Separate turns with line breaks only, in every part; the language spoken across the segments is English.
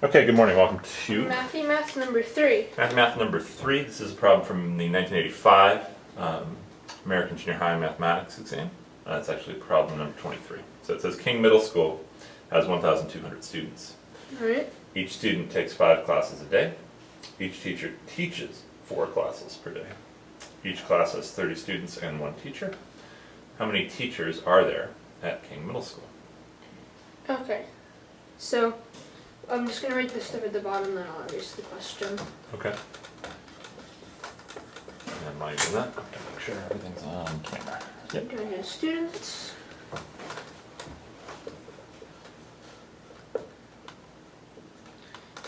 Okay, good morning. Welcome to
MathyMath number 3.
MathyMath number 3. This is a problem from the 1985 American Junior High Mathematics exam. It's actually problem number 23. So it says King Middle School has 1,200 students.
Alright.
Each student takes 5 classes a day. Each teacher teaches 4 classes per day. Each class has 30 students and 1 teacher. How many teachers are there at King Middle School?
Okay. So, I'm just going to write this stuff at the bottom, then I'll erase the question.
Okay. And while you're doing that, I'm going to make sure everything's on camera. Yep.
200 students.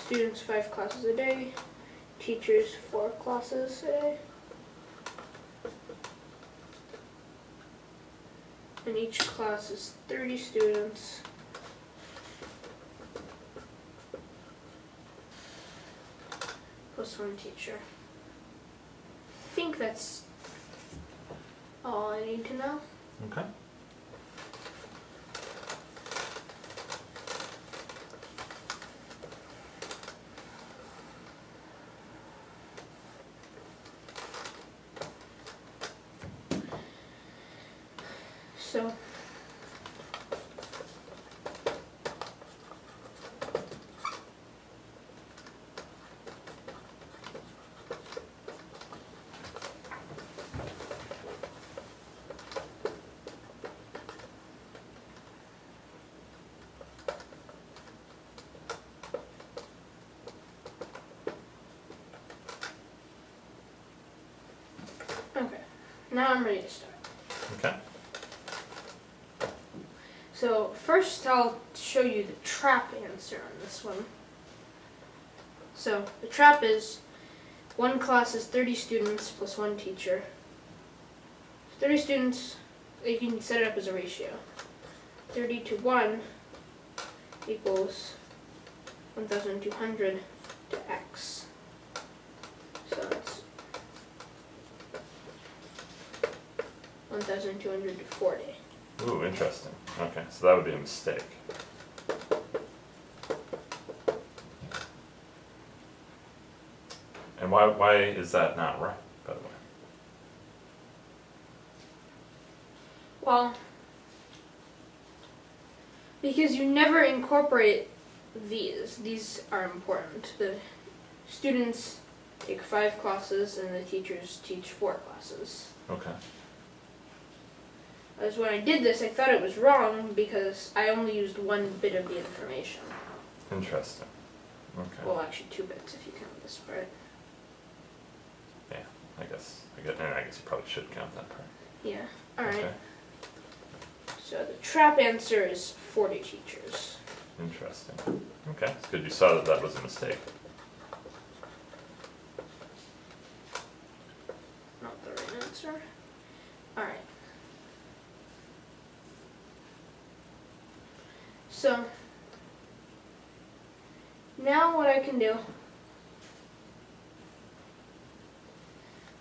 Students 5 classes a day. Teachers 4 classes a day. And each class is 30 students. Plus 1 teacher. I think that's all I need to know.
Okay.
So, okay, now I'm ready to start.
Okay.
So first I'll show you the trap answer on this one. So the trap is 1 class is 30 students plus 1 teacher. 30 students, you can set it up as a ratio. 30 to 1 equals 1,200 to x. So it's 1,200 to 40.
Ooh, interesting. Okay, so that would be a mistake. And why is that not right, by the way?
Well, because you never incorporate these. These are important. The students take 5 classes and the teachers teach 4 classes.
Okay.
As when I did this, I thought it was wrong because I only used 1 bit of the information.
Interesting. Okay.
Well, actually 2 bits if you count this part.
Yeah, I guess you probably should count that part.
Yeah. Alright.
Okay.
So the trap answer is 40 teachers.
Interesting. Okay, it's good you saw that was a mistake.
Not the right answer. Alright. So, now what I can do,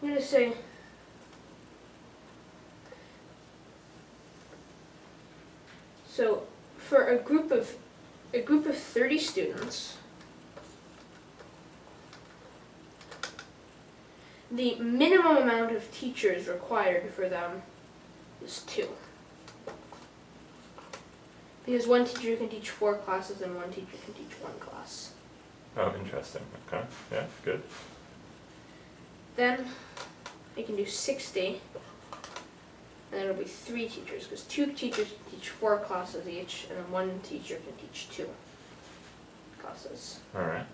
I'm going to say, so for a group of 30 students, the minimum amount of teachers required for them is 2. Because 1 teacher can teach 4 classes and 1 teacher can teach 1 class.
Oh, interesting. Okay, yeah, good.
Then I can do 60, and then it'll be 3 teachers, because 2 teachers can teach 4 classes each, and then 1 teacher can teach 2 classes.
All right.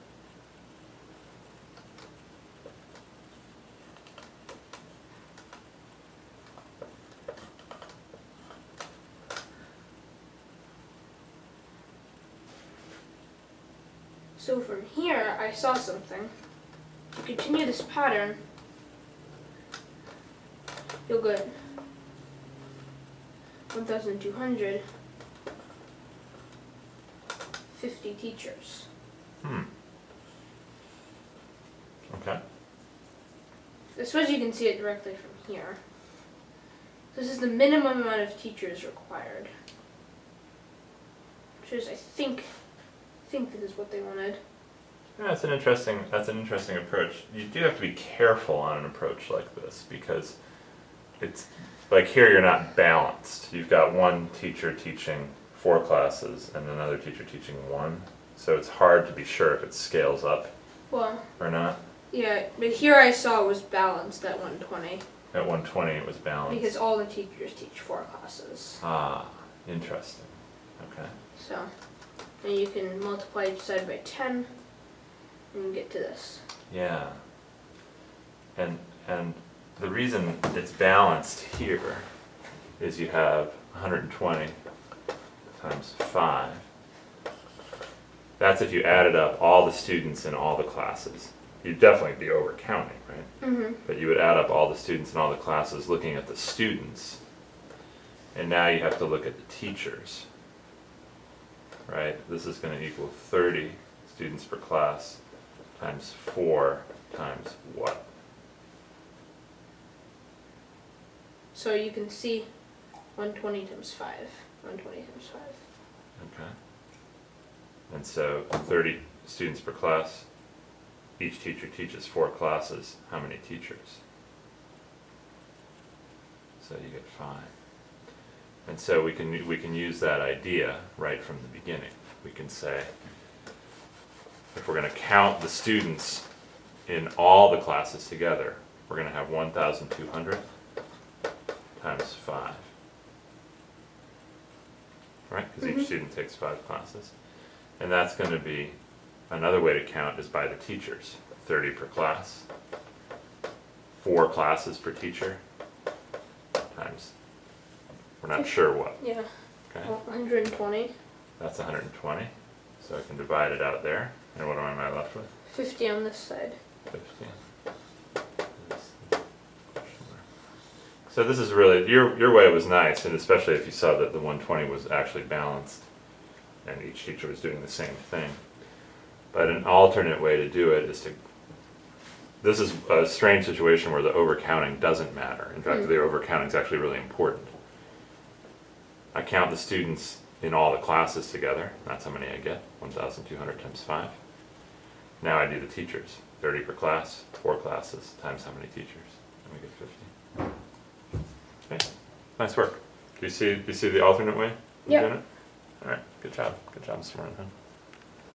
So from here, I saw something. To continue this pattern, you'll get 1,200, 50 teachers.
Okay.
I suppose you can see it directly from here. This is the minimum amount of teachers required, which is, I think, think this is what they wanted.
Yeah, that's an interesting approach. You do have to be careful on an approach like this because it's like here you're not balanced. You've got one teacher teaching 4 classes and another teacher teaching 1. So it's hard to be sure if it scales up
Well,
or not.
yeah, but here I saw it was balanced at 120
At 120 it was balanced.
because all the teachers teach 4 classes.
Ah, interesting. Okay.
So, and you can multiply each side by 10 and you get to this.
Yeah. And the reason it's balanced here is you have 120 times 5. That's if you added up all the students in all the classes. You'd definitely be over counting, right?
Mm-hmm.
But you would add up all the students in all the classes looking at the students. And now you have to look at the teachers. Right? This is going to equal 30 students per class times 4 times what?
So you can see 120 times 5. 120 times 5.
Okay. And so 30 students per class. Each teacher teaches 4 classes. How many teachers? So you get 5. And so we can use that idea right from the beginning. We can say, if we're going to count the students in all the classes together, we're going to have 1,200 times 5. Right? Because each student takes 5 classes. And that's going to be, another way to count is by the teachers. 30 per class, 4 classes per teacher, times, we're not sure what.
Yeah.
Okay?
Well, 120.
That's 120. So I can divide it out there. And what am I left with?
50 on this side.
50. So this is really, your way was nice, and especially if you saw that the 120 was actually balanced and each teacher was doing the same thing. But an alternate way to do it is to, this is a strange situation where the overcounting doesn't matter. In fact, the overcounting is actually really important. I count the students in all the classes together. That's how many I get, 1,200 times 5. Now I do the teachers, 30 per class, 4 classes, times how many teachers, and we get 50. Okay, nice work. Do you see the alternate way of
Yep.
doing it? All right, good job this morning, huh?